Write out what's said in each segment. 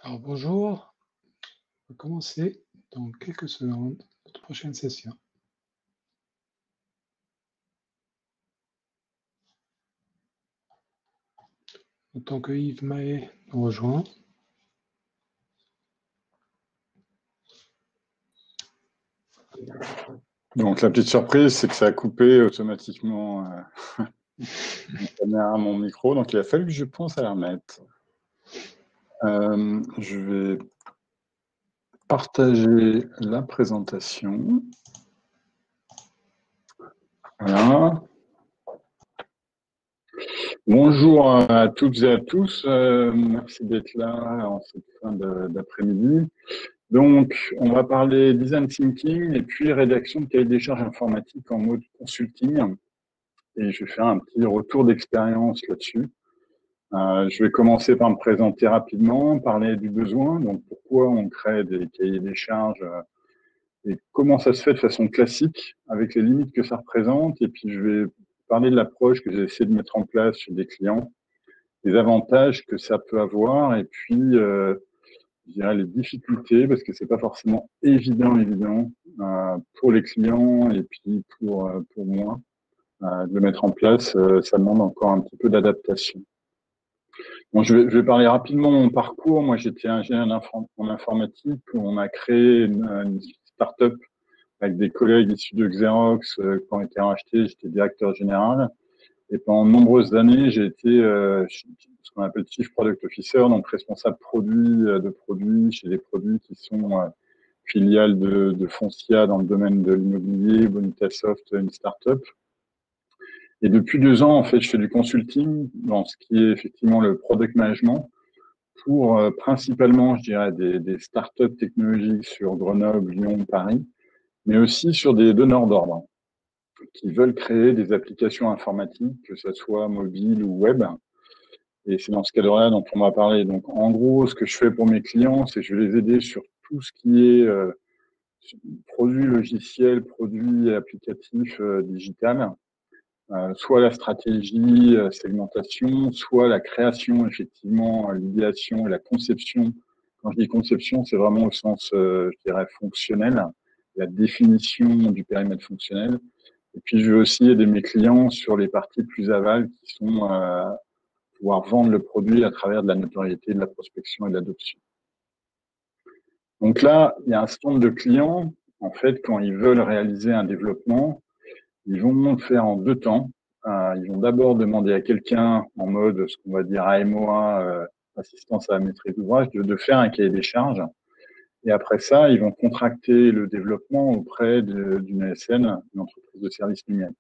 Alors bonjour, on va commencer dans quelques secondes notre prochaine session. Tant que Yves Mahé nous rejoint. Donc la petite surprise, c'est que ça a coupé automatiquement ma caméra, mon micro, donc il a fallu que je pense à la remettre. Je vais partager la présentation. Voilà. Bonjour à toutes et à tous. Merci d'être là en cette fin d'après-midi. Donc, on va parler design thinking et puis rédaction de cahier des charges informatiques en mode consulting. Et je vais faire un petit retour d'expérience là-dessus. Je vais commencer par me présenter rapidement, parler du besoin, donc pourquoi on crée des cahiers des charges et comment ça se fait de façon classique avec les limites que ça représente. Et puis je vais parler de l'approche que j'ai essayé de mettre en place chez des clients, les avantages que ça peut avoir et puis je dirais les difficultés parce que c'est pas forcément évident pour les clients et puis pour moi de le mettre en place. Ça demande encore un petit peu d'adaptation. Bon, je vais parler rapidement de mon parcours. Moi, j'étais ingénieur en informatique. On a créé une start-up avec des collègues issus de Xerox qui ont été rachetés. J'étais directeur général. Et pendant de nombreuses années, j'ai été ce qu'on appelle Chief Product Officer, donc responsable de produits chez des produits qui sont filiales de Foncia dans le domaine de l'immobilier, Bonitasoft, une start-up. Et depuis 2 ans, en fait, je fais du consulting dans ce qui est effectivement le product management pour principalement, je dirais, des startups technologiques sur Grenoble, Lyon, Paris, mais aussi sur des donneurs d'ordre qui veulent créer des applications informatiques, que ce soit mobile ou web. Et c'est dans ce cadre-là dont on va parler. Donc, en gros, ce que je fais pour mes clients, c'est que je vais les aider sur tout ce qui est produits logiciels, produits applicatifs digital. Soit la stratégie, segmentation, soit la création, effectivement, l'idéation et la conception. Quand je dis conception, c'est vraiment au sens, je dirais, fonctionnel, la définition du périmètre fonctionnel. Et puis, je veux aussi aider mes clients sur les parties plus aval qui sont pouvoir vendre le produit à travers de la notoriété, de la prospection et de l'adoption. Donc là, il y a un certain nombre de clients, en fait, quand ils veulent réaliser un développement, ils vont le faire en 2 temps. Ils vont d'abord demander à quelqu'un en mode, ce qu'on va dire AMOA, assistance à la maîtrise d'ouvrage, de faire un cahier des charges. Et après ça, ils vont contracter le développement auprès d'une ASN, une entreprise de services numériques.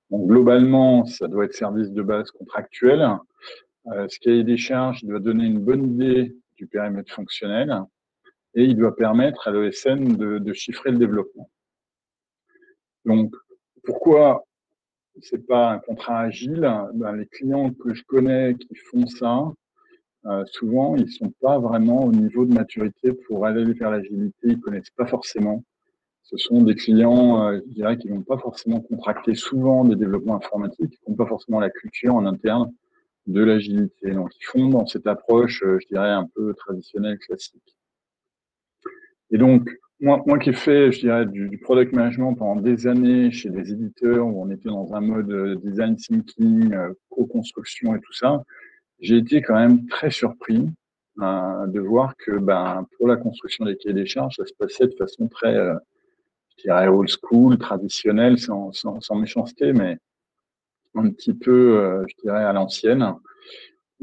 Donc globalement, ça doit être service de base contractuel. Ce cahier des charges doit donner une bonne idée du périmètre fonctionnel et il doit permettre à l'ESN de chiffrer le développement. Donc, pourquoi c'est pas un contrat agile? Ben, les clients que je connais qui font ça, souvent, ils sont pas vraiment au niveau de maturité pour aller vers l'agilité. Ils connaissent pas forcément. Ce sont des clients, je dirais, qui vont pas forcément contracter souvent des développements informatiques, qui n'ont pas forcément la culture en interne de l'agilité. Donc, ils font dans cette approche, je dirais, un peu traditionnelle, classique. Et donc, moi qui ai fait, je dirais, du product management pendant des années chez des éditeurs où on était dans un mode design thinking, co-construction et tout ça, j'ai été quand même très surpris de voir que pour la construction des cahiers des charges, ça se passait de façon très, je dirais, old school, traditionnelle, sans méchanceté, mais un petit peu, je dirais, à l'ancienne,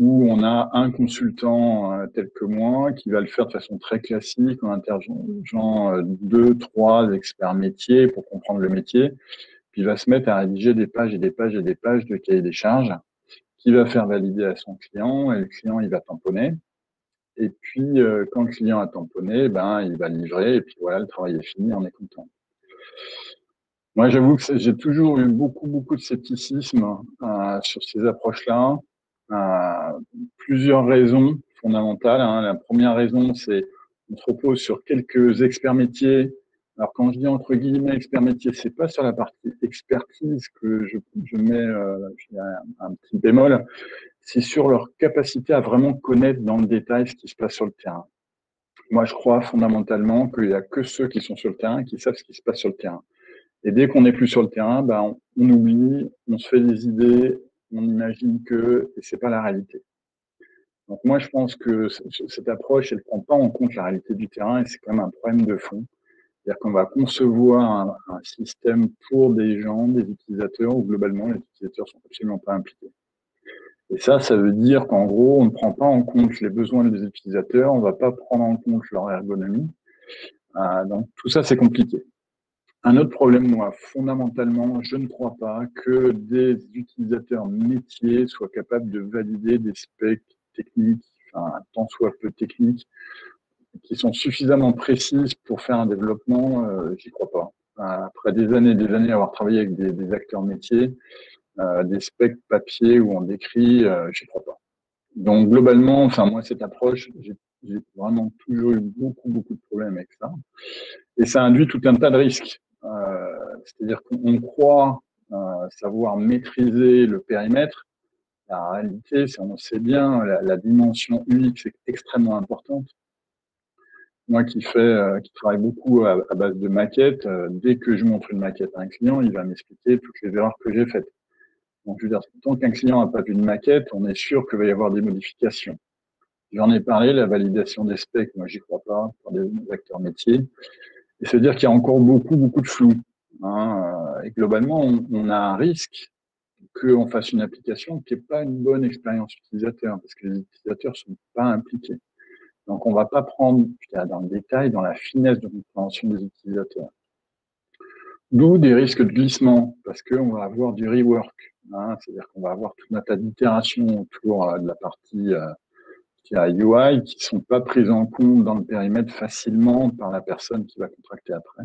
où on a un consultant tel que moi qui va le faire de façon très classique en interrogeant 2, 3 experts métiers pour comprendre le métier, puis il va se mettre à rédiger des pages et des pages et des pages de cahier des charges qu'il va faire valider à son client et le client il va tamponner. Et puis quand le client a tamponné, il va livrer et puis voilà, le travail est fini, on est content. Moi, j'avoue que j'ai toujours eu beaucoup de scepticisme sur ces approches-là. Plusieurs raisons fondamentales. La première raison, c'est on se repose sur quelques experts métiers Alors, quand je dis entre guillemets expert métier, c'est pas sur la partie expertise que je mets un petit bémol, c'est sur leur capacité à vraiment connaître dans le détail ce qui se passe sur le terrain. Moi, je crois fondamentalement qu'il y a que ceux qui sont sur le terrain qui savent ce qui se passe sur le terrain. Et dès qu'on n'est plus sur le terrain, ben, on oublie, on se fait des idées, on imagine que, et c'est pas la réalité. Donc moi, je pense que cette approche, elle prend pas en compte la réalité du terrain et c'est quand même un problème de fond. C'est-à-dire qu'on va concevoir un système pour des gens, des utilisateurs, où globalement, les utilisateurs sont absolument pas impliqués. Et ça veut dire qu'en gros, on ne prend pas en compte les besoins des utilisateurs, on ne va pas prendre en compte leur ergonomie. Donc tout ça, c'est compliqué. Un autre problème, moi, fondamentalement, je ne crois pas que des utilisateurs métiers soient capables de valider des specs techniques, enfin, tant soit peu techniques, qui sont suffisamment précises pour faire un développement, j'y crois pas. Après des années et des années à avoir travaillé avec des acteurs métiers, des specs papier où on décrit, j'y crois pas. Donc globalement, enfin moi cette approche, j'ai vraiment toujours eu beaucoup de problèmes avec ça, et ça induit tout un tas de risques. C'est-à-dire qu'on croit savoir maîtriser le périmètre. La réalité, c'est on sait bien, la dimension UX est extrêmement importante. Moi qui travaille beaucoup à base de maquettes, dès que je montre une maquette à un client, il va m'expliquer toutes les erreurs que j'ai faites. Donc, je veux dire, tant qu'un client n'a pas vu une maquette, on est sûr qu'il va y avoir des modifications. J'en ai parlé, la validation des specs, moi, j'y crois pas, pour des acteurs métiers. Et c'est dire qu'il y a encore beaucoup de flou. Et globalement, on a un risque qu'on fasse une application qui n'est pas une bonne expérience utilisateur, parce que les utilisateurs sont pas impliqués. Donc, on va pas prendre dans le détail, dans la finesse de compréhension des utilisateurs. D'où des risques de glissement, parce qu'on va avoir du rework. C'est-à-dire qu'on va avoir tout un tas d'itérations autour de la partie UI qui sont pas prises en compte dans le périmètre facilement par la personne qui va contracter après.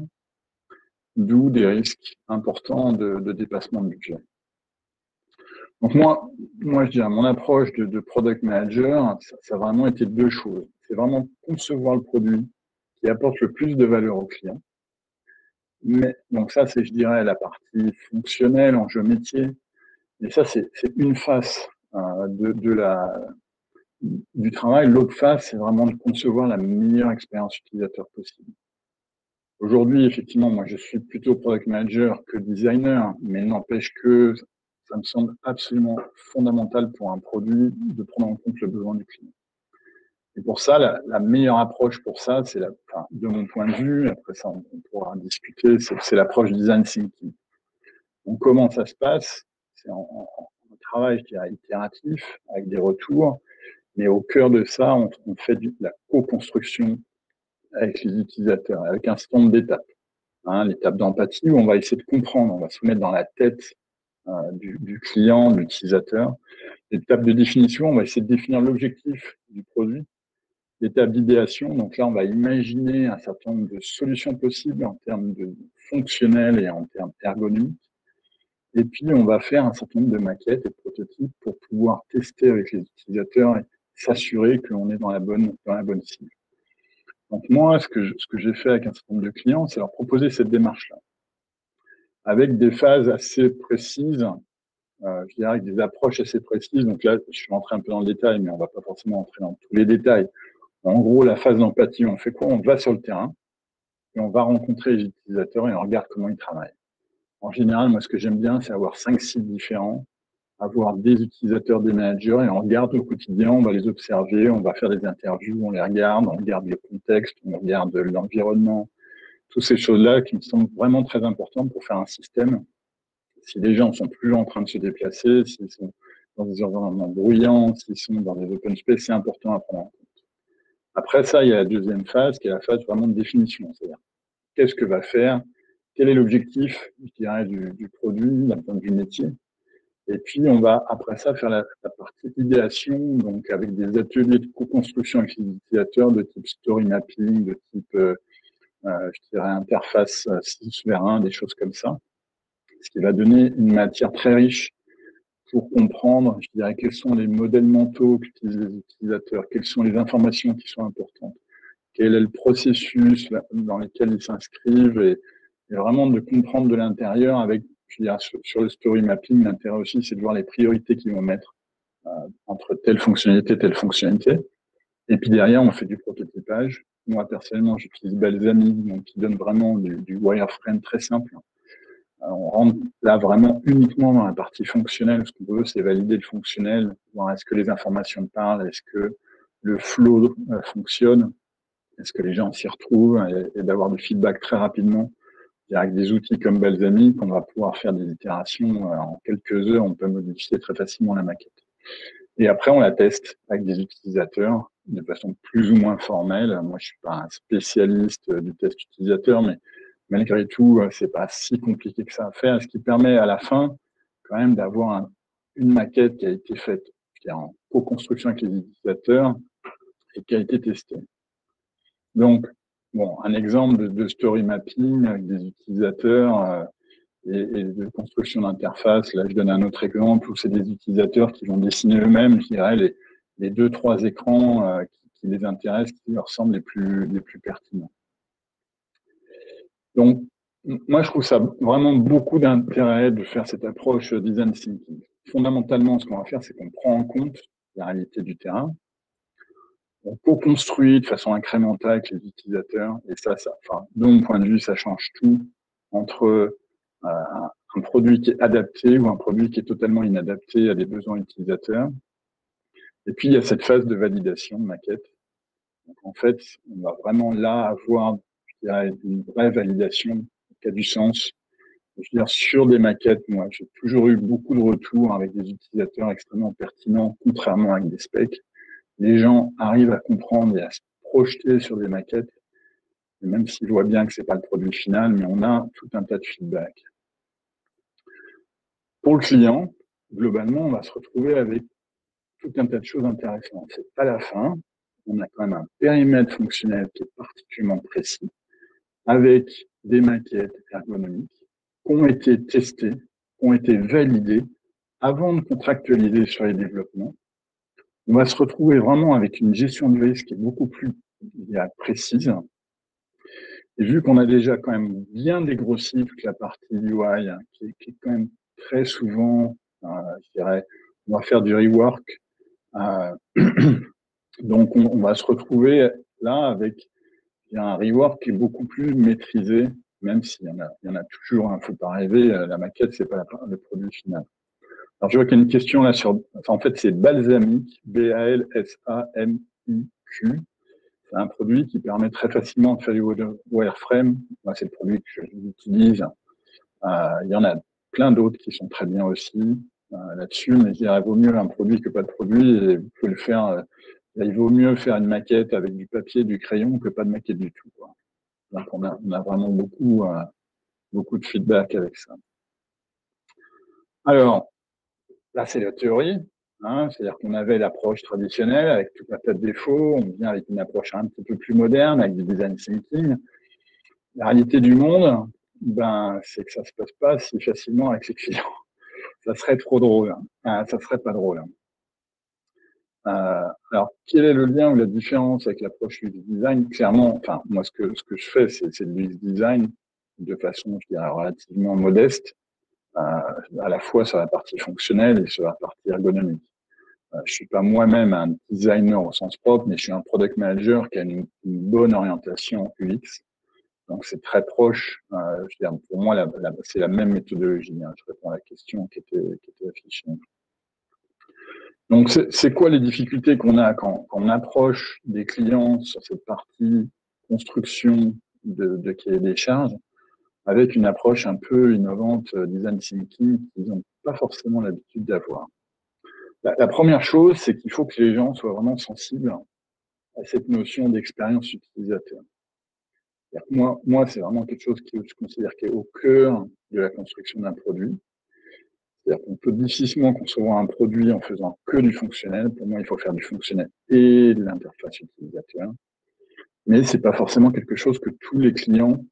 D'où des risques importants de dépassement de budget. Donc moi je dirais, mon approche de product manager, ça a vraiment été deux choses. C'est vraiment concevoir le produit qui apporte le plus de valeur au client. Mais donc ça, c'est, je dirais, la partie fonctionnelle, enjeu métier. Et ça, c'est une face du travail. L'autre face, c'est vraiment de concevoir la meilleure expérience utilisateur possible. Aujourd'hui, effectivement, moi, je suis plutôt product manager que designer, mais n'empêche que ça me semble absolument fondamental pour un produit de prendre en compte le besoin du client. Et pour ça, la meilleure approche pour ça, c'est de mon point de vue, après ça, on pourra discuter, c'est l'approche design thinking. Donc, comment ça se passe? C'est un travail qui est itératif, avec des retours, mais au cœur de ça, on fait la co-construction avec les utilisateurs, avec un certain nombre d'étapes. L'étape d'empathie, où on va essayer de comprendre, on va se mettre dans la tête du client, de l'utilisateur. L'étape de définition, on va essayer de définir l'objectif du produit. L'étape d'idéation, donc là, on va imaginer un certain nombre de solutions possibles en termes de fonctionnels et en termes ergonomiques. Et puis, on va faire un certain nombre de maquettes et de prototypes pour pouvoir tester avec les utilisateurs et s'assurer qu'on est dans la bonne cible. Donc moi, ce que j'ai fait avec un certain nombre de clients, c'est leur proposer cette démarche-là, avec des phases assez précises, je dirais avec des approches assez précises. Donc là, je suis rentré un peu dans le détail, mais on va pas forcément entrer dans tous les détails. En gros, la phase d'empathie, on fait quoi? On va sur le terrain et on va rencontrer les utilisateurs et on regarde comment ils travaillent. En général, moi, ce que j'aime bien, c'est avoir 5 sites différents, avoir des utilisateurs, des managers, et on regarde au quotidien, on va les observer, on va faire des interviews, on regarde le contexte, on regarde l'environnement, toutes ces choses-là qui me semblent vraiment très importantes pour faire un système. Si les gens sont plus en train de se déplacer, s'ils sont dans des environnements bruyants, s'ils sont dans des open space, c'est important à prendre en compte. Après ça, il y a la deuxième phase, qui est la phase vraiment de définition. C'est-à-dire, qu'est-ce que va faire? Quel est l'objectif, je dirais, du produit, d'un point de vue métier? Et puis, on va, après ça, faire la partie idéation, donc avec des ateliers de co-construction avec les utilisateurs de type story mapping, de type, je dirais, interface 6/1, des choses comme ça. Ce qui va donner une matière très riche pour comprendre, je dirais, quels sont les modèles mentaux qu'utilisent les utilisateurs, quelles sont les informations qui sont importantes, quel est le processus dans lequel ils s'inscrivent et vraiment de comprendre de l'intérieur avec, je dirais, sur le story mapping, l'intérêt aussi, c'est de voir les priorités qu'ils vont mettre entre telle fonctionnalité, telle fonctionnalité. Et puis derrière, on fait du prototypage. Moi, personnellement, j'utilise Balsamiq, donc qui donne vraiment du wireframe très simple. On rentre là vraiment uniquement dans la partie fonctionnelle. Ce qu'on veut, c'est valider le fonctionnel, voir est-ce que les informations parlent, est-ce que le flow fonctionne, est-ce que les gens s'y retrouvent, et d'avoir du feedback très rapidement. Avec des outils comme Balsamiq, on va pouvoir faire des itérations en quelques heures, on peut modifier très facilement la maquette. Et après, on la teste avec des utilisateurs de façon plus ou moins formelle. Moi, je suis pas un spécialiste du test utilisateur, mais malgré tout, c'est pas si compliqué que ça à faire. Ce qui permet à la fin, quand même, d'avoir une maquette qui a été faite, qui est en co-construction avec les utilisateurs et qui a été testée. Donc, bon, un exemple de story mapping avec des utilisateurs et de construction d'interface. Là, je donne un autre exemple où c'est des utilisateurs qui vont dessiner eux-mêmes, je dirais, les 2-3 écrans qui les intéressent, qui leur semblent les plus pertinents. Donc, moi, je trouve ça vraiment beaucoup d'intérêt de faire cette approche design thinking. Fondamentalement, ce qu'on va faire, c'est qu'on prend en compte la réalité du terrain. On co-construit de façon incrémentale avec les utilisateurs. Et ça, enfin, de mon point de vue, ça change tout entre un produit qui est adapté ou un produit qui est totalement inadapté à des besoins utilisateurs. Et puis, il y a cette phase de validation de maquette. Donc, en fait, on va vraiment là avoir, je dirais, une vraie validation qui a du sens. Je veux dire, sur des maquettes, moi, j'ai toujours eu beaucoup de retours avec des utilisateurs extrêmement pertinents, contrairement avec des specs. Les gens arrivent à comprendre et à se projeter sur des maquettes, même s'ils voient bien que c'est pas le produit final, mais on a tout un tas de feedback. Pour le client, globalement, on va se retrouver avec tout un tas de choses intéressantes. C'est à la fin, on a quand même un périmètre fonctionnel qui est particulièrement précis, avec des maquettes ergonomiques qui ont été testées, qui ont été validées avant de contractualiser sur les développements. On va se retrouver vraiment avec une gestion de risque qui est beaucoup plus précise. Et vu qu'on a déjà quand même bien dégrossi toute la partie UI, qui est quand même très souvent, je dirais, on va faire du rework. Donc, on va se retrouver là avec un rework qui est beaucoup plus maîtrisé, même s'il y en a toujours, faut pas rêver, la maquette, c'est pas le produit final. Alors, je vois qu'il y a une question là sur, en fait, c'est Balsamiq, B-A-L-S-A-M-I-Q. C'est un produit qui permet très facilement de faire du wireframe. Moi, c'est le produit que j'utilise. Il y en a plein d'autres qui sont très bien aussi là-dessus, mais je dirais, il vaut mieux un produit que pas de produit, et vous pouvez le faire, il vaut mieux faire une maquette avec du papier, du crayon, que pas de maquette du tout, quoi. Donc, on a vraiment beaucoup de feedback avec ça. Alors, là, c'est la théorie, c'est-à-dire qu'on avait l'approche traditionnelle avec tout un tas de défauts, on vient avec une approche un petit peu plus moderne, avec du design thinking. La réalité du monde, c'est que ça se passe pas si facilement avec ses clients. Ça serait trop drôle, ça serait pas drôle. Alors, quel est le lien ou la différence avec l'approche UX design? Clairement, enfin, moi, ce que je fais, c'est du UX design de façon, je dirais, relativement modeste, à la fois sur la partie fonctionnelle et sur la partie ergonomique. Je suis pas moi-même un designer au sens propre, mais je suis un product manager qui a une bonne orientation UX. Donc, c'est très proche. Je veux dire, pour moi, c'est la même méthodologie. Je réponds à la question qui était affichée. Donc, c'est quoi les difficultés qu'on a quand on approche des clients sur cette partie construction de cahier des charges avec une approche un peu innovante, design thinking, qu'ils n'ont pas forcément l'habitude d'avoir. La première chose, c'est qu'il faut que les gens soient vraiment sensibles à cette notion d'expérience utilisateur. Moi, c'est vraiment quelque chose que je considère qui est au cœur de la construction d'un produit. C'est-à-dire qu'on peut difficilement concevoir un produit en faisant que du fonctionnel. Pour moi, il faut faire du fonctionnel et de l'interface utilisateur. Mais c'est pas forcément quelque chose que tous les clients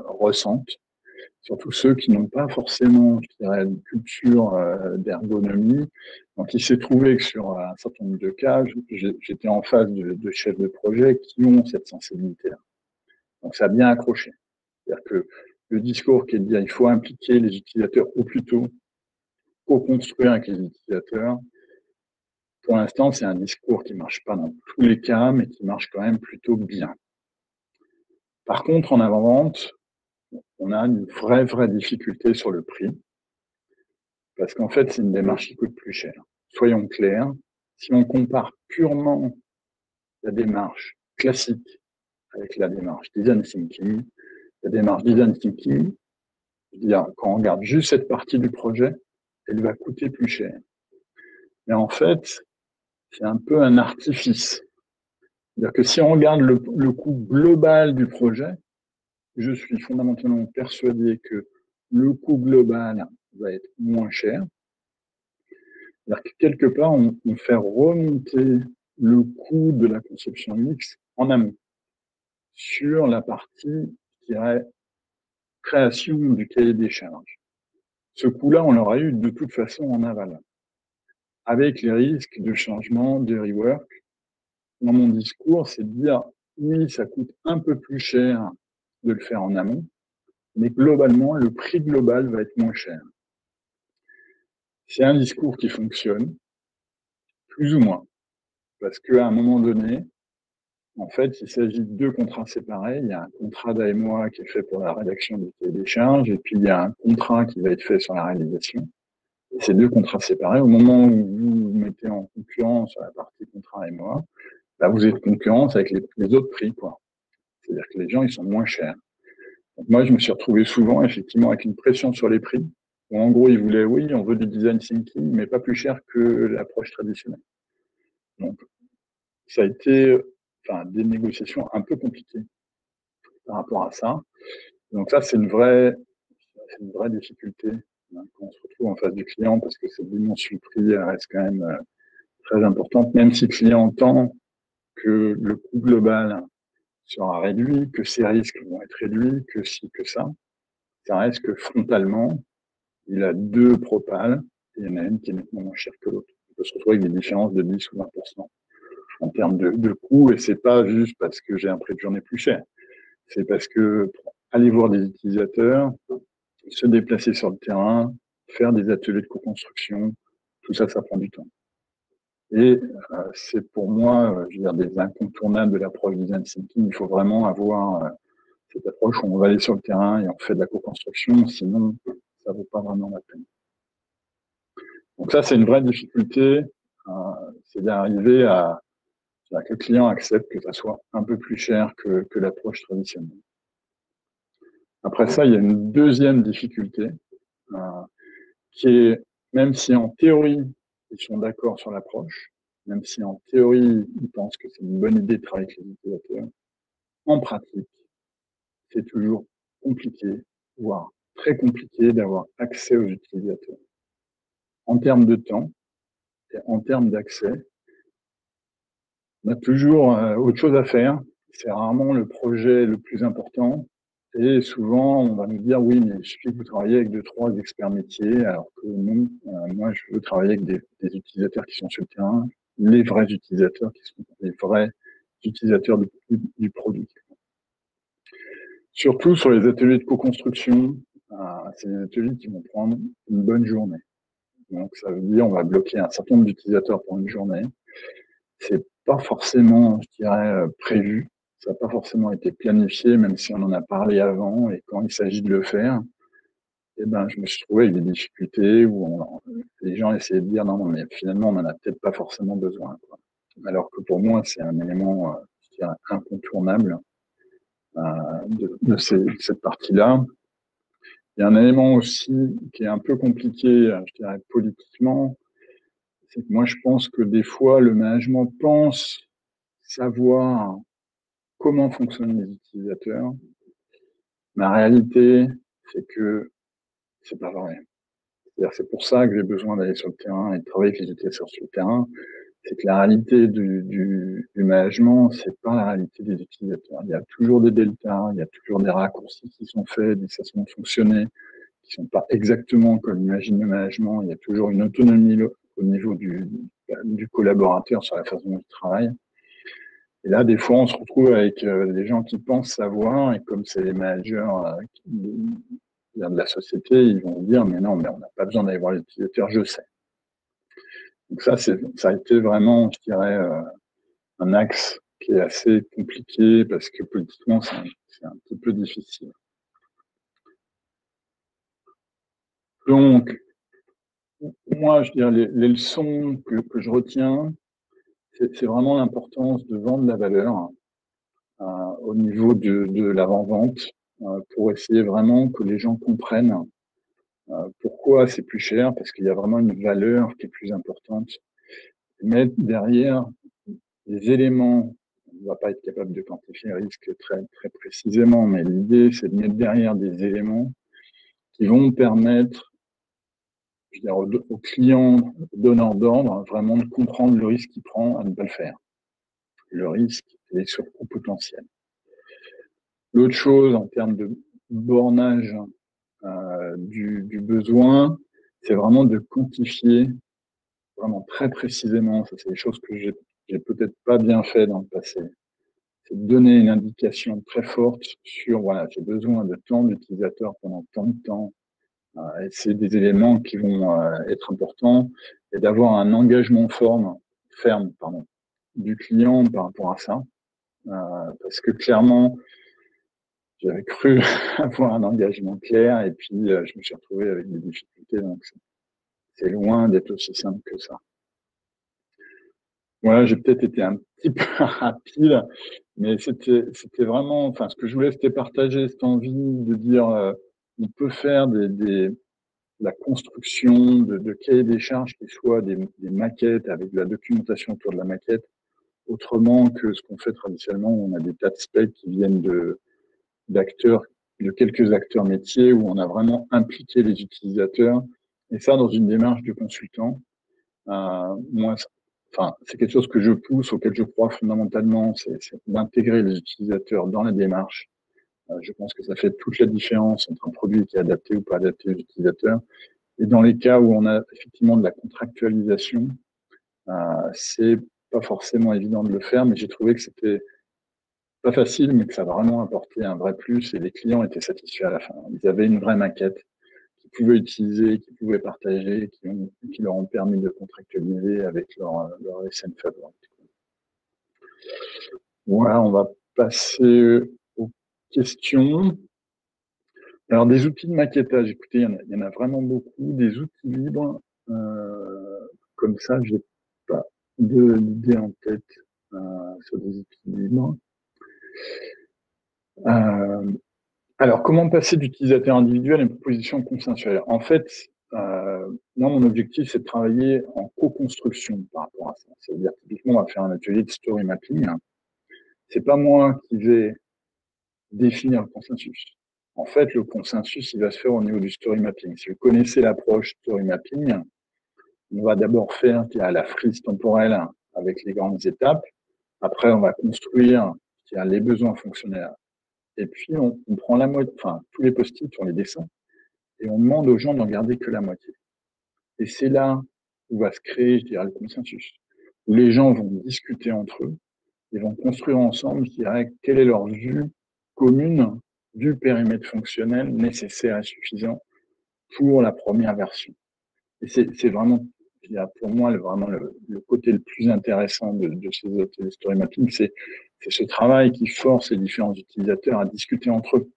ressentent. surtout ceux qui n'ont pas forcément, je dirais, une culture d'ergonomie. Donc, il s'est trouvé que sur un certain nombre de cas, j'étais en face de chefs de projet qui ont cette sensibilité-là. Donc, ça a bien accroché. C'est-à-dire que le discours qui est de dire il faut impliquer les utilisateurs au plus tôt, co-construire avec les utilisateurs, pour l'instant, c'est un discours qui marche pas dans tous les cas, mais qui marche quand même plutôt bien. Par contre, en avant-vente, on a une vraie difficulté sur le prix, parce qu'en fait, c'est une démarche qui coûte plus cher. Soyons clairs, si on compare purement la démarche classique avec la démarche design thinking, la démarche design thinking, je veux dire, quand on regarde juste cette partie du projet, elle va coûter plus cher. Mais en fait, c'est un peu un artifice. C'est-à-dire que si on regarde le coût global du projet, je suis fondamentalement persuadé que le coût global va être moins cher. C'est-à-dire que quelque part, on fait remonter le coût de la conception UX en amont sur la partie, je dirais, création du cahier des charges. Ce coût-là, on l'aura eu de toute façon en aval, avec les risques de changement, de rework. Dans mon discours, c'est de dire, oui, ça coûte un peu plus cher de le faire en amont, mais globalement, le prix global va être moins cher. C'est un discours qui fonctionne, plus ou moins, parce qu'à un moment donné, en fait, il s'agit de deux contrats séparés. Il y a un contrat d'AMOA qui est fait pour la rédaction du cahier des charges, et puis il y a un contrat qui va être fait sur la réalisation. Et ces deux contrats séparés, au moment où vous vous mettez en concurrence sur la partie contrat AMOA, là, vous êtes concurrence avec les autres prix, quoi. C'est-à-dire que les gens, ils sont moins chers. Donc moi, je me suis retrouvé souvent, effectivement, avec une pression sur les prix, où en gros, ils voulaient, oui, on veut du design thinking, mais pas plus cher que l'approche traditionnelle. Donc, ça a été, des négociations un peu compliquées par rapport à ça. Donc ça, c'est une vraie difficulté quand on se retrouve en face du client, parce que cette dimension prix reste quand même très importante, même si le client entend que le coût global sera réduit, que ses risques vont être réduits, que ci, que ça reste que frontalement, il a deux propales, et il y en a une qui est nettement moins chère que l'autre. On peut se retrouver avec des différences de 10 ou 20% en termes de coût, et c'est pas juste parce que j'ai un prix de journée plus cher. C'est parce que aller voir des utilisateurs, se déplacer sur le terrain, faire des ateliers de co-construction, tout ça, ça prend du temps. Et c'est pour moi, je veux dire, des incontournables de l'approche design thinking. Il faut vraiment avoir cette approche où on va aller sur le terrain et on fait de la co-construction, sinon ça vaut pas vraiment la peine. Donc ça, c'est une vraie difficulté, c'est d'arriver à que le client accepte que ça soit un peu plus cher que l'approche traditionnelle. Après ça, il y a une deuxième difficulté qui est, même si en théorie, ils sont d'accord sur l'approche, même si en théorie, ils pensent que c'est une bonne idée de travailler avec les utilisateurs, en pratique, c'est toujours compliqué, voire très compliqué d'avoir accès aux utilisateurs. En termes de temps et en termes d'accès, on a toujours autre chose à faire. C'est rarement le projet le plus important. Et souvent, on va nous dire, oui, mais il suffit que vous travaillez avec 2-3 experts métiers, alors que non, moi, je veux travailler avec des utilisateurs qui sont sur le terrain, les vrais utilisateurs qui sont les vrais utilisateurs du produit. Surtout sur les ateliers de co-construction, c'est des ateliers qui vont prendre une bonne journée. Donc, ça veut dire, on va bloquer un certain nombre d'utilisateurs pour une journée. C'est pas forcément, je dirais, prévu. Ça n'a pas forcément été planifié, même si on en a parlé avant. Et quand il s'agit de le faire, eh ben, je me suis trouvé avec des difficultés où les gens essayaient de dire non, mais finalement, on n'en a peut-être pas forcément besoin, quoi. Alors que pour moi, c'est un élément, je dirais, incontournable de cette partie-là. Il y a un élément aussi qui est un peu compliqué, je dirais, politiquement. C'est que moi, je pense que des fois, le management pense savoir comment fonctionnent les utilisateurs. Mais la réalité, c'est que c'est pas vrai. C'est-à-dire, c'est pour ça que j'ai besoin d'aller sur le terrain et de travailler avec les utilisateurs sur le terrain. c'est que la réalité du management, c'est pas la réalité des utilisateurs. Il y a toujours des deltas, il y a toujours des raccourcis qui sont faits, des façons de fonctionner qui sont pas exactement comme imagine le management. Il y a toujours une autonomie au niveau du collaborateur sur la façon dont il travaille. Et là, des fois, on se retrouve avec des gens qui pensent savoir, et comme c'est les managers de la société, ils vont dire, mais non, mais on n'a pas besoin d'aller voir l'utilisateur, je sais. Donc ça a été vraiment, je dirais, un axe qui est assez compliqué parce que politiquement, c'est un petit peu difficile. Donc, moi, je dirais, les leçons que je retiens, c'est vraiment l'importance de vendre la valeur au niveau de l'avant-vente pour essayer vraiment que les gens comprennent pourquoi c'est plus cher, parce qu'il y a vraiment une valeur qui est plus importante. Mettre derrière des éléments, on ne va pas être capable de quantifier le risque très, très précisément, mais l'idée, c'est de mettre derrière des éléments qui vont permettre, je veux dire, aux clients, aux donneurs d'ordre, vraiment de comprendre le risque qu'il prend à ne pas le faire. Le risque et les surcoûts potentiels. L'autre chose, en termes de bornage du besoin, c'est vraiment de quantifier vraiment très précisément. Ça, c'est des choses que j'ai peut-être pas bien fait dans le passé. C'est de donner une indication très forte sur, voilà, j'ai besoin de tant d'utilisateurs pendant tant de temps. Et c'est des éléments qui vont être importants et d'avoir un engagement ferme, du client par rapport à ça. Parce que clairement, j'avais cru avoir un engagement clair et puis je me suis retrouvé avec des difficultés. Donc c'est loin d'être aussi simple que ça. Voilà, j'ai peut-être été un petit peu rapide, mais c'était vraiment, enfin, ce que je voulais, c'était partager cette envie de dire, on peut faire la construction de cahiers des charges qui soient des maquettes avec de la documentation autour de la maquette, autrement que ce qu'on fait traditionnellement, où on a des tas de specs qui viennent d'acteurs, de quelques acteurs métiers, où on a vraiment impliqué les utilisateurs, et ça dans une démarche de consultant. Moi, c'est quelque chose que je pousse, auquel je crois fondamentalement, c'est d'intégrer les utilisateurs dans la démarche. Je pense que ça fait toute la différence entre un produit qui est adapté ou pas adapté aux utilisateurs. Et dans les cas où on a effectivement de la contractualisation, c'est pas forcément évident de le faire, mais j'ai trouvé que c'était pas facile, mais que ça a vraiment apporté un vrai plus et les clients étaient satisfaits à la fin. Ils avaient une vraie maquette qu'ils pouvaient utiliser, qu'ils pouvaient partager, qui leur ont permis de contractualiser avec leur SN favorite. Voilà, on va passer aux questions. Alors, des outils de maquettage, écoutez, il y en a vraiment beaucoup. Des outils libres, comme ça, j'ai pas d'idée en tête sur des outils libres. Alors, comment passer d'utilisateur individuel à une proposition consensuelle? En fait, moi, mon objectif, c'est de travailler en co-construction par rapport à ça. C'est-à-dire, typiquement, on va faire un atelier de story mapping. C'est pas moi qui vais définir le consensus. En fait, le consensus, il va se faire au niveau du story mapping. Si vous connaissez l'approche story mapping, on va d'abord faire la frise temporelle avec les grandes étapes. Après, on va construire les besoins fonctionnels. Et puis, on prend la moitié, enfin, tous les post-it, on les descend, et on demande aux gens d'en garder que la moitié. Et c'est là où va se créer, je dirais, le consensus, où les gens vont discuter entre eux et vont construire ensemble, je dirais, quelle est leur vue commune du périmètre fonctionnel nécessaire et suffisant pour la première version. Et c'est vraiment, je dirais, pour moi, vraiment le côté le plus intéressant de ces ateliers story mapping, c'est ce travail qui force les différents utilisateurs à discuter entre eux.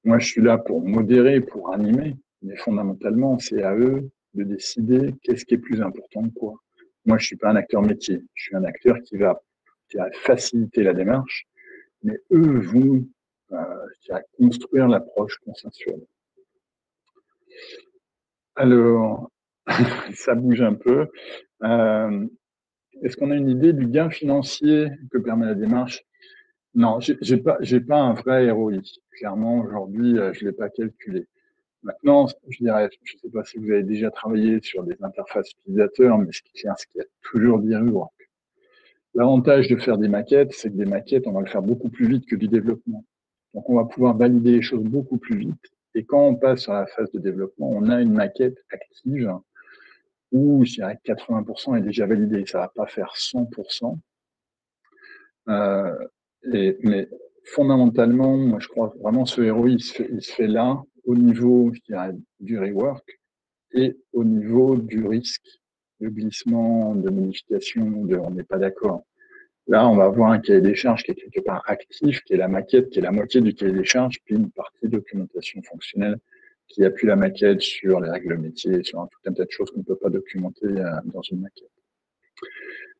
Moi, je suis là pour modérer, pour animer, mais fondamentalement, c'est à eux de décider qu'est-ce qui est plus important que quoi. Moi, je suis pas un acteur métier, je suis un acteur qui va faciliter la démarche, mais eux vont construire l'approche consensuelle. Alors, ça bouge un peu. Est-ce qu'on a une idée du gain financier que permet la démarche? Non, j'ai pas un vrai ROI. Clairement, aujourd'hui, je l'ai pas calculé. Maintenant, je dirais, je ne sais pas si vous avez déjà travaillé sur des interfaces utilisateurs, mais ce qui est clair, c'est qu'il y a toujours des rework. L'avantage de faire des maquettes, c'est que des maquettes, on va le faire beaucoup plus vite que du développement. Donc, on va pouvoir valider les choses beaucoup plus vite. Et quand on passe sur la phase de développement, on a une maquette active où, je dirais, 80% est déjà validé. Ça va pas faire 100%. Mais fondamentalement, moi, je crois vraiment ce ROI, il se fait là, au niveau, je dirais, du rework et au niveau du risque de glissement, de modification, on n'est pas d'accord. Là, on va avoir un cahier des charges qui est quelque part actif, qui est la maquette, qui est la moitié du cahier des charges, puis une partie documentation fonctionnelle qui appuie la maquette sur les règles métiers, sur tout un tas de choses qu'on ne peut pas documenter dans une maquette.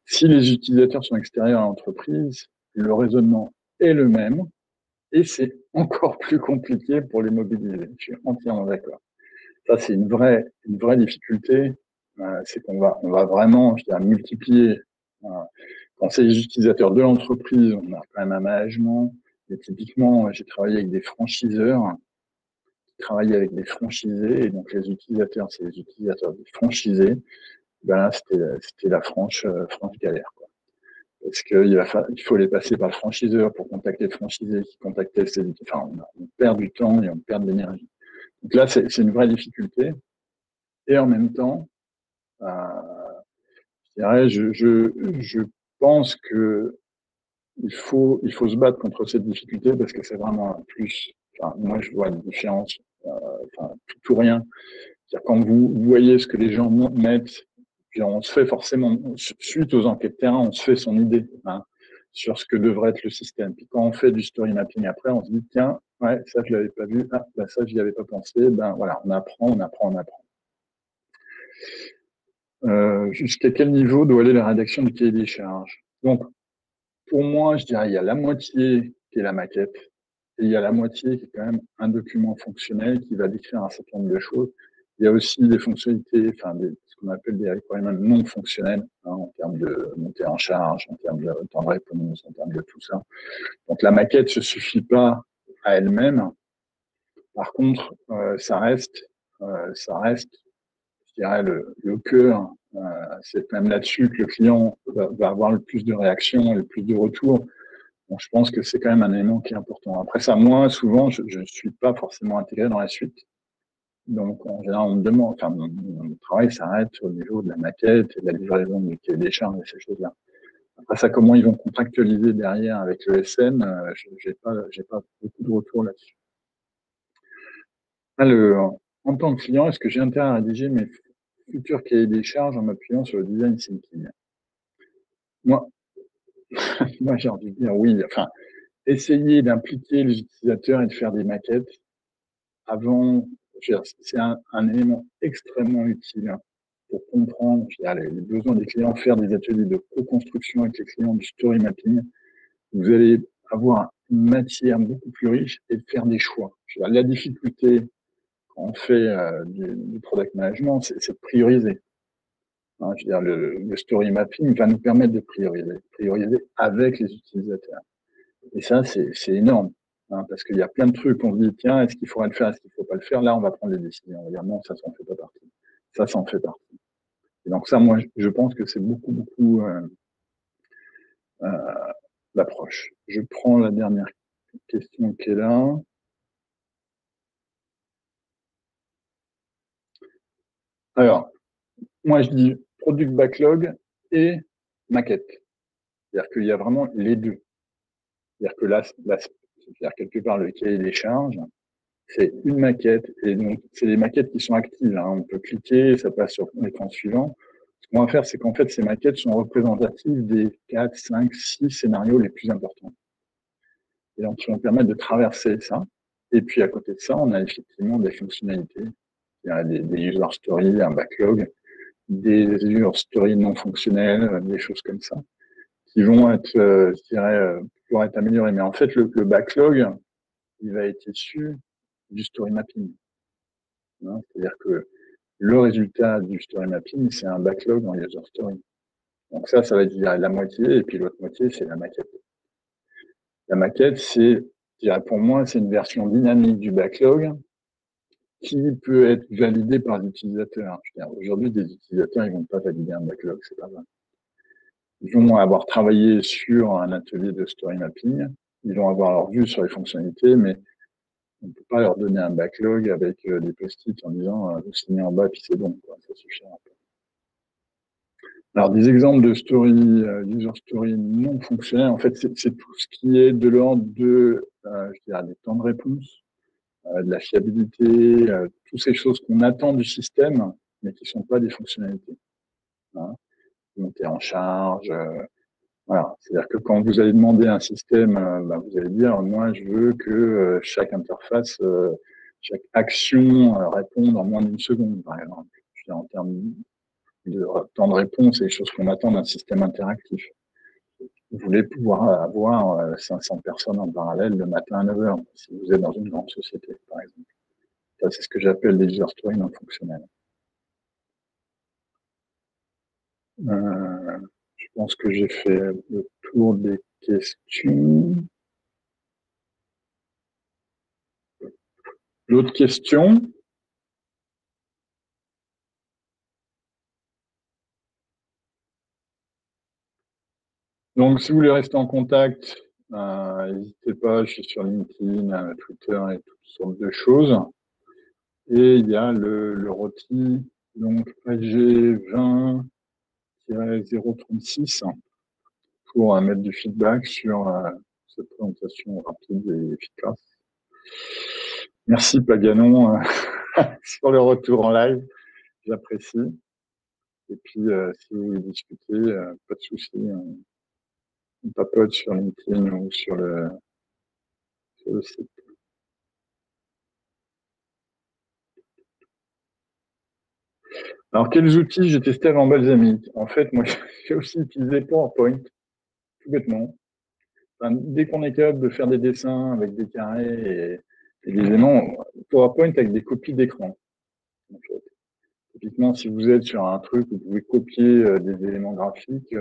Si les utilisateurs sont extérieurs à l'entreprise, le raisonnement est le même et c'est encore plus compliqué pour les mobiliser. Je suis entièrement d'accord. Ça, c'est une vraie difficulté. C'est qu'on va vraiment, je dirais, multiplier. Quand c'est les utilisateurs de l'entreprise, on a quand même un management. Et typiquement, j'ai travaillé avec des franchiseurs qui travaillaient avec des franchisés. Et donc, les utilisateurs, c'est les utilisateurs des franchisés. Ben là, c'était la franche galère, quoi. Parce qu'il faut les passer par le franchiseur pour contacter le franchisé qui contactait ses, enfin, on perd du temps et on perd de l'énergie. Donc là, c'est une vraie difficulté. Et en même temps, je dirais, je pense que il faut se battre contre cette difficulté parce que c'est vraiment un plus. Enfin, moi, je vois une différence, enfin, tout ou rien. C'est-à-dire quand vous voyez ce que les gens mettent, puis on se fait forcément, suite aux enquêtes terrain, on se fait son idée sur ce que devrait être le système. Puis quand on fait du story mapping après, on se dit tiens, ouais, ça je l'avais pas vu, ben ça j'y avais pas pensé. Ben voilà, on apprend. Jusqu'à quel niveau doit aller la rédaction du cahier des charges? Donc, pour moi, je dirais il y a la moitié qui est la maquette et il y a la moitié qui est quand même un document fonctionnel qui va décrire un certain nombre de choses. Il y a aussi des fonctionnalités, enfin ce qu'on appelle des requirements non fonctionnels en termes de montée en charge, en termes de temps de réponse, en termes de tout ça. Donc la maquette se suffit pas à elle-même. Par contre, ça reste, je dirais le cœur. C'est quand même là-dessus que le client va avoir le plus de réactions et le plus de retours. Donc, je pense que c'est quand même un élément qui est important. Après ça, moi, souvent, je ne suis pas forcément intégré dans la suite. Donc, en général, on me demande, enfin, mon travail s'arrête au niveau de la maquette et de la livraison du cahier des charges et ces choses-là. Après ça, comment ils vont contractualiser derrière avec le SN, j'ai pas beaucoup de retours là-dessus. Alors, en tant que client, est-ce que j'ai intérêt à rédiger mes futurs cahiers des charges en m'appuyant sur le design thinking? Moi, j'ai envie de dire oui. Enfin, essayer d'impliquer les utilisateurs et de faire des maquettes avant, c'est un élément extrêmement utile pour comprendre les besoins des clients, faire des ateliers de co-construction avec les clients, du story mapping. Vous allez avoir une matière beaucoup plus riche et de faire des choix. La difficulté quand on fait du product management, c'est de prioriser. Je veux dire, le story mapping va nous permettre de prioriser avec les utilisateurs. Et ça, c'est énorme, parce qu'il y a plein de trucs, on se dit, tiens, est-ce qu'il faudrait le faire, est-ce qu'il ne faut pas le faire? Là, on va prendre les décisions. On va dire, non, ça en fait pas partie. Ça en fait partie. Et donc ça, moi, je pense que c'est beaucoup l'approche. Je prends la dernière question qui est là. Alors, moi, je dis product backlog et maquette. C'est-à-dire qu'il y a vraiment les deux. C'est-à-dire que là c'est-à-dire quelque part, le cahier des charges, c'est une maquette, et donc c'est des maquettes qui sont actives. On peut cliquer, ça passe sur l'écran suivant. Ce qu'on va faire, c'est qu'en fait, ces maquettes sont représentatives des 4, 5, 6 scénarios les plus importants. Et donc, qui vont permettre de traverser ça. Et puis, à côté de ça, on a effectivement des fonctionnalités. Il y a des user stories, un backlog, des user stories non fonctionnelles, des choses comme ça, qui vont être, je dirais, pouvoir être améliorées. Mais en fait, le backlog, il va être issu du story mapping. C'est-à-dire que le résultat du story mapping, c'est un backlog en user story. Donc ça va être la moitié, et puis l'autre moitié, c'est la maquette. La maquette, pour moi, c'est une version dynamique du backlog qui peut être validé par l'utilisateur. Aujourd'hui, des utilisateurs, ils vont pas valider un backlog, c'est pas vrai. Ils vont avoir travaillé sur un atelier de story mapping, ils vont avoir leur vue sur les fonctionnalités, mais on ne peut pas leur donner un backlog avec des post-it en disant vous signez en bas puis c'est bon, quoi, ça suffira pas. Alors des exemples de story, user story non fonctionnels, en fait c'est tout ce qui est de l'ordre de, je dirais, des temps de réponse, de la fiabilité, toutes ces choses qu'on attend du système, mais qui sont pas des fonctionnalités. Hein. Monter en charge, voilà. C'est-à-dire que quand vous allez demander à un système, vous allez dire, moi, je veux que chaque interface, chaque action réponde en moins d'1 seconde, par exemple. Je veux dire, en termes de temps de réponse et des choses qu'on attend d'un système interactif. Vous voulez pouvoir avoir 500 personnes en parallèle le matin à 9 heures, si vous êtes dans une grande société, par exemple. Ça, c'est ce que j'appelle des user stories non fonctionnels. Je pense que j'ai fait le tour des questions. L'autre question? Donc, si vous voulez rester en contact, n'hésitez pas, je suis sur LinkedIn, Twitter et toutes sortes de choses. Et il y a le ROTI, donc AG20-036, pour mettre du feedback sur cette présentation rapide et efficace. Merci Paganon sur le retour en live, j'apprécie. Et puis, si vous voulez discuter, pas de souci, on papote sur LinkedIn ou sur le site. Alors, quels outils j'ai testé avant Balsamiq? En fait, moi, j'ai aussi utilisé PowerPoint, tout bêtement. Enfin, dès qu'on est capable de faire des dessins avec des carrés et des éléments, PowerPoint avec des copies d'écran. En fait. Typiquement, si vous êtes sur un truc où vous pouvez copier des éléments graphiques,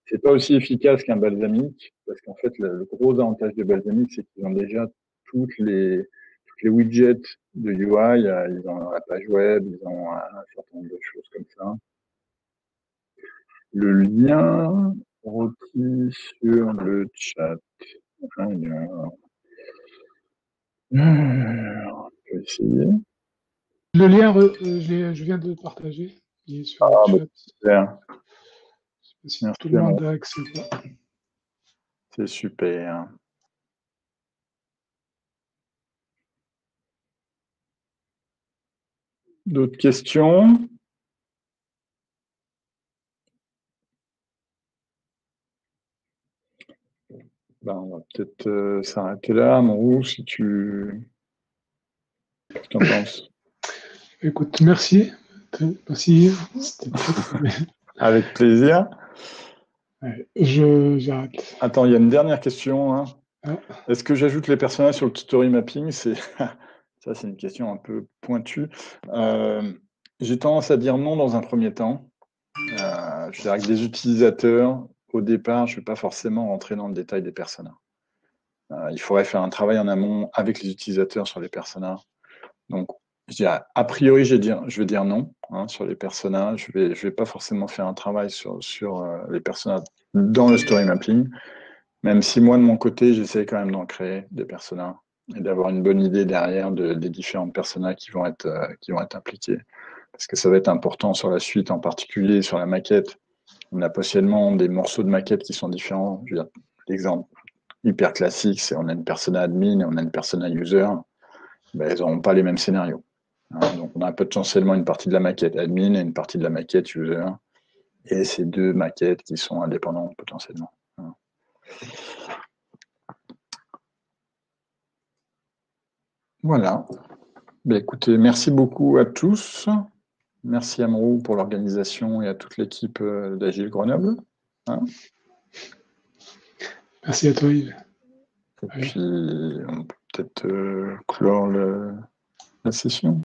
c'est pas aussi efficace qu'un Balsamiq, parce qu'en fait, le gros avantage de Balsamiq, c'est qu'ils ont déjà toutes les widgets de UI, ils ont la page web, ils ont un certain nombre de choses comme ça. Le lien requis sur le chat. Alors, on peut essayer. Le lien, je viens de le partager. Il est sur le chat. Super. Je sais pas si tout le monde a accès ou pas. C'est super. D'autres questions? On va peut-être s'arrêter là, Mourou, si tu t'en penses. Écoute, merci. Merci. Avec plaisir. Ouais, j'arrête. Attends, il y a une dernière question. Hein. Ah. Est-ce que j'ajoute les personnages sur le story mapping? Ça, c'est une question un peu pointue. J'ai tendance à dire non dans un premier temps. Je dirais que des utilisateurs, au départ, je ne vais pas forcément rentrer dans le détail des personas. Il faudrait faire un travail en amont avec les utilisateurs sur les personas. Donc, je dirais, a priori, je vais dire non sur les personas. Je vais pas forcément faire un travail sur les personas dans le story mapping, même si moi, de mon côté, j'essaie quand même d'en créer des personas et d'avoir une bonne idée derrière des différentes personas qui vont être impliquées. Parce que ça va être important sur la suite, en particulier sur la maquette. On a potentiellement des morceaux de maquette qui sont différents. Je veux dire, l'exemple hyper classique, c'est on a une persona admin et on a une persona user. Ils n'auront pas les mêmes scénarios. Donc, on a potentiellement une partie de la maquette admin et une partie de la maquette user. Et ces deux maquettes qui sont indépendantes potentiellement. Voilà. Écoutez, merci beaucoup à tous. Merci à Amrou pour l'organisation et à toute l'équipe d'Agile Grenoble. Merci à toi, Yves. Et puis, on peut peut-être clore la session.